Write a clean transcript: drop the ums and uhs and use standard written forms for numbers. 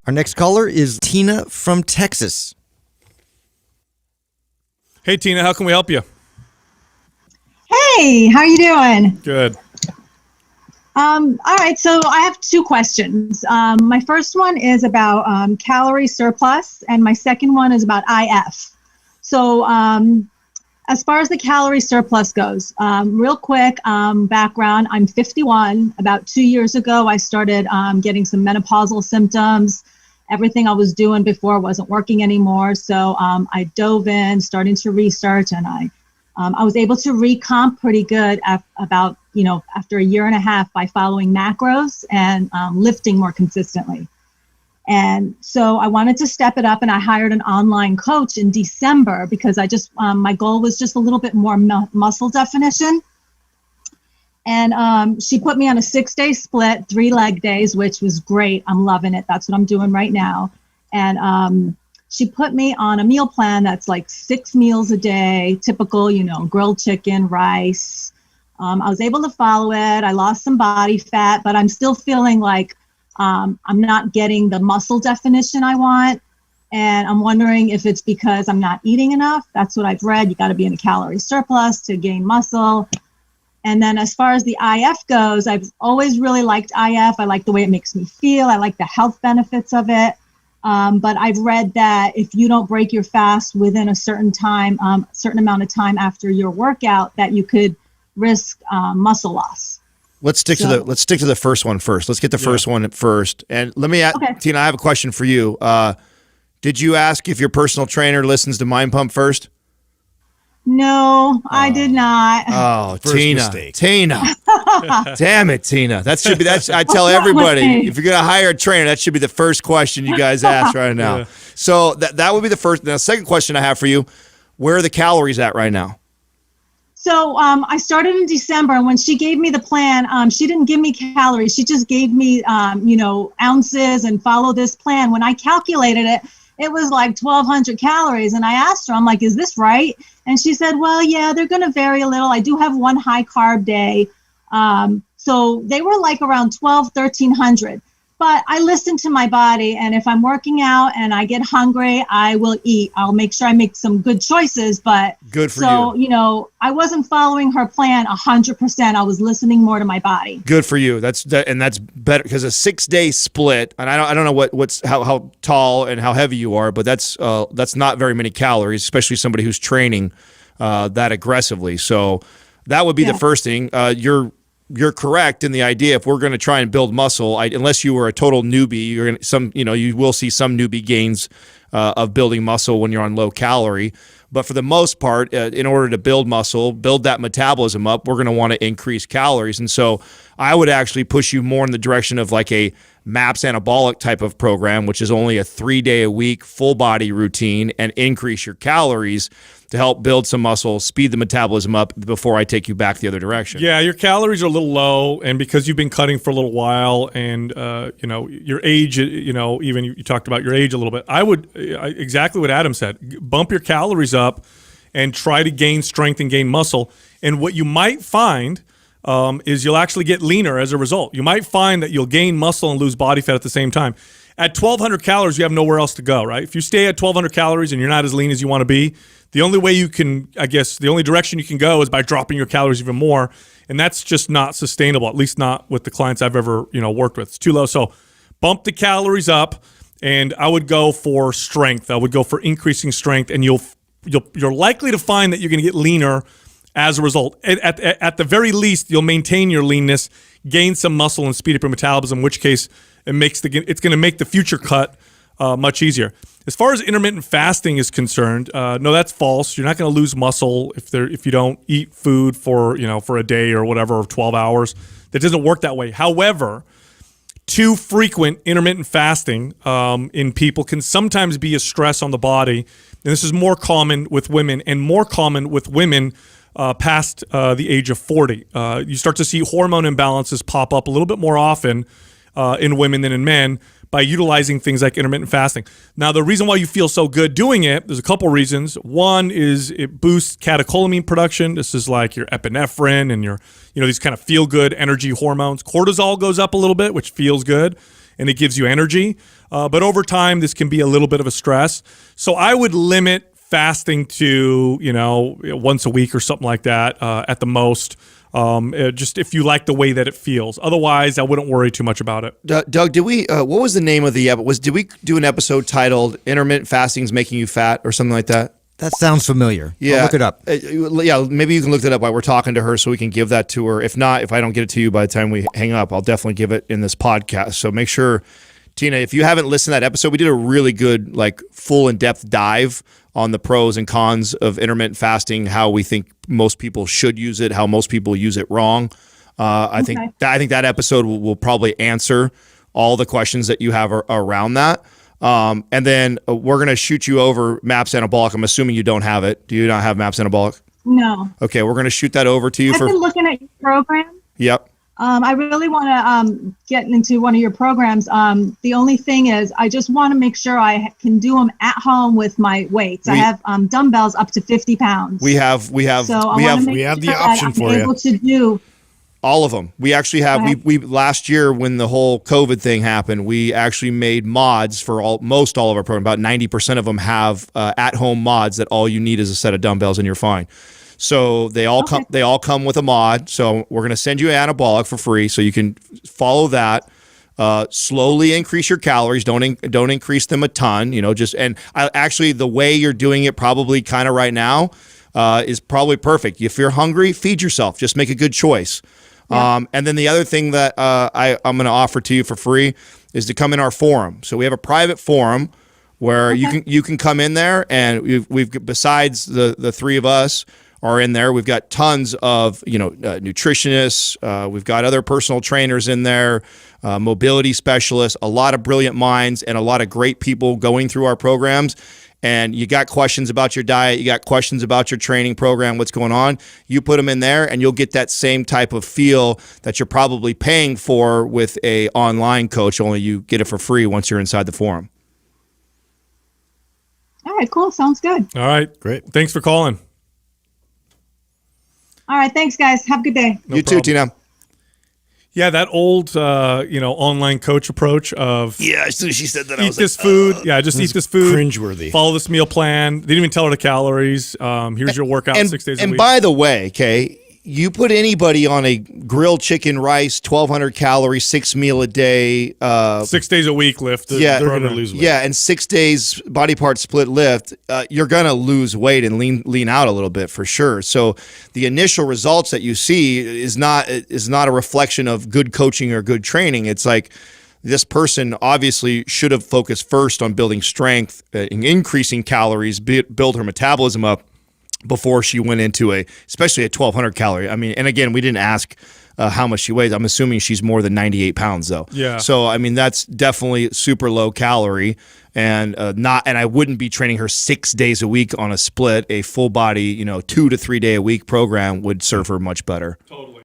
Our next caller is Tina from Texas. Hey, Tina, how can we help you? Hey, how you doing? Good. All right, so I have two questions. My first one is about calorie surplus, and my second one is about IF. So as far as the calorie surplus goes, real quick background, I'm 51. About 2 years ago, I started getting some menopausal symptoms. Everything I was doing before wasn't working anymore. So I dove in, starting to research, and I was able to recomp pretty good after a year and a half by following macros and lifting more consistently. And so I wanted to step it up, and I hired an online coach in December because I just my goal was just a little bit more muscle definition. And she put me on a 6-day split, 3 leg days, which was great. I'm loving it. That's what I'm doing right now. And she put me on a meal plan that's like 6 meals a day, typical, grilled chicken, rice. I was able to follow it. I lost some body fat, but I'm still feeling like I'm not getting the muscle definition I want. And I'm wondering if it's because I'm not eating enough. That's what I've read. You got to be in a calorie surplus to gain muscle. And then as far as the IF goes, I've always really liked IF. I like the way it makes me feel. I like the health benefits of it. But I've read that if you don't break your fast within a certain amount of time after your workout, that you could risk muscle loss. Let's stick to the first one first. Let's get the first one first. And let me ask, Tina, I have a question for you. Did you ask if your personal trainer listens to Mind Pump first? No, I did not. Oh, Tina. Damn it, Tina. I tell everybody, if you're going to hire a trainer, that should be the first question you guys ask right now. Yeah. So that would be the first. Now, the second question I have for you, where are the calories at right now? So I started in December, and when she gave me the plan, she didn't give me calories. She just gave me, ounces and follow this plan. When I calculated it, it was like 1,200 calories. And I asked her, I'm like, is this right? And she said, well, yeah, they're going to vary a little. I do have one high carb day. So they were like around 1,300. But I listen to my body. And if I'm working out and I get hungry, I will eat. I'll make sure I make some good choices. But good for you. So, I wasn't following her plan 100%. I was listening more to my body. Good for you. That's better, because a 6-day split, and I don't know how tall and how heavy you are, but that's not very many calories, especially somebody who's training that aggressively. So that would be the first thing. You're correct in the idea. If we're going to try and build muscle, unless you were a total newbie, you will see some newbie gains of building muscle when you're on low calorie. But for the most part, in order to build muscle, build that metabolism up, we're going to want to increase calories. And so I would actually push you more in the direction of like a MAPS anabolic type of program, which is only a 3-day-a-week full body routine, and increase your calories to help build some muscle, speed the metabolism up before I take you back the other direction. Yeah, your calories are a little low, and because you've been cutting for a little while, and your age, even you talked about your age a little bit. I would exactly what Adam said: bump your calories up, and try to gain strength and gain muscle. And what you might find is you'll actually get leaner as a result. You might find that you'll gain muscle and lose body fat at the same time. At 1,200 calories, you have nowhere else to go, right? If you stay at 1,200 calories and you're not as lean as you want to be, the only way you can, the only direction you can go is by dropping your calories even more, and that's just not sustainable, at least not with the clients I've ever worked with. It's too low. So bump the calories up, and I would go for strength. I would go for increasing strength, and you're likely to find that you're going to get leaner as a result. At the very least, you'll maintain your leanness, gain some muscle, and speed up your metabolism, in which case it's going to make the future cut much easier. As far as intermittent fasting is concerned, no, that's false. You're not going to lose muscle if you don't eat food for a day or whatever, or 12 hours. That doesn't work that way. However, too frequent intermittent fasting in people can sometimes be a stress on the body, and this is more common with women, and more common with women past the age of 40. You start to see hormone imbalances pop up a little bit more often in women than in men by utilizing things like intermittent fasting. Now, the reason why you feel so good doing it, there's a couple reasons. One is it boosts catecholamine production. This is like your epinephrine and your, these kind of feel-good energy hormones. Cortisol goes up a little bit, which feels good, and it gives you energy. But over time, this can be a little bit of a stress. So I would limit fasting to, once a week or something like that at the most. Just if you like the way that it feels. Otherwise, I wouldn't worry too much about it. Doug, did we? What was the name of the episode? Did we do an episode titled "Intermittent Fasting's Making You Fat" or something like that? That sounds familiar. Yeah, I'll look it up. Yeah, maybe you can look that up while we're talking to her, so we can give that to her. If not, if I don't get it to you by the time we hang up, I'll definitely give it in this podcast. So make sure, Tina, if you haven't listened to that episode, we did a really good, full in-depth dive on the pros and cons of intermittent fasting, how we think most people should use it, how most people use it wrong. I think that episode will probably answer all the questions that you have around that. And then we're going to shoot you over MAPS Anabolic. I'm assuming you don't have it. Do you not have MAPS Anabolic? No. Okay, we're going to shoot that over to you. I've been looking at your program. Yep. I really want to get into one of your programs. The only thing is, I just want to make sure I can do them at home with my weights. I have dumbbells up to 50 pounds. We have So we have the option for you. Able to do all of them. We actually have. We last year when the whole COVID thing happened, we actually made mods for most all of our programs. About 90% of them have at-home mods that all you need is a set of dumbbells and you're fine. So they all come. They all come with a mod. So we're going to send you an anabolic for free, so you can follow that. Slowly increase your calories. Don't increase them a ton. Actually the way you're doing it probably kind of right now is probably perfect. If you're hungry, feed yourself. Just make a good choice. Yeah. And then the other thing that I'm going to offer to you for free is to come in our forum. So we have a private forum where you can come in there, and we've besides the three of us are in there. We've got tons of nutritionists. We've got other personal trainers in there, mobility specialists, a lot of brilliant minds, and a lot of great people going through our programs. And you got questions about your diet, you got questions about your training program, what's going on, you put them in there and you'll get that same type of feel that you're probably paying for with a online coach, only you get it for free once you're inside the forum. All right, cool. Sounds good. All right, great. Thanks for calling. All right, thanks, guys. Have a good day. You too, Tina. Yeah, that old, online coach approach of as soon as she said that, I eat was this food. Yeah, just eat this food. Cringeworthy. Follow this meal plan. Didn't even tell her the calories. Here's your workout 6 days a week. And by the way, Kay, you put anybody on a grilled chicken rice, 1,200 calories, 6 meal a day, 6 days a week lift. They're going to lose weight. Yeah, and 6 days body part split lift, you're going to lose weight and lean out a little bit for sure. So the initial results that you see is not a reflection of good coaching or good training. It's like this person obviously should have focused first on building strength, increasing calories, build her metabolism up before she went into especially a 1,200 calorie. I mean, and again, we didn't ask how much she weighs. I'm assuming she's more than 98 pounds though. Yeah. So, I mean, that's definitely super low calorie and and I wouldn't be training her 6 days a week on a split. A full body, 2 to 3 day a week program would serve her much better. Totally.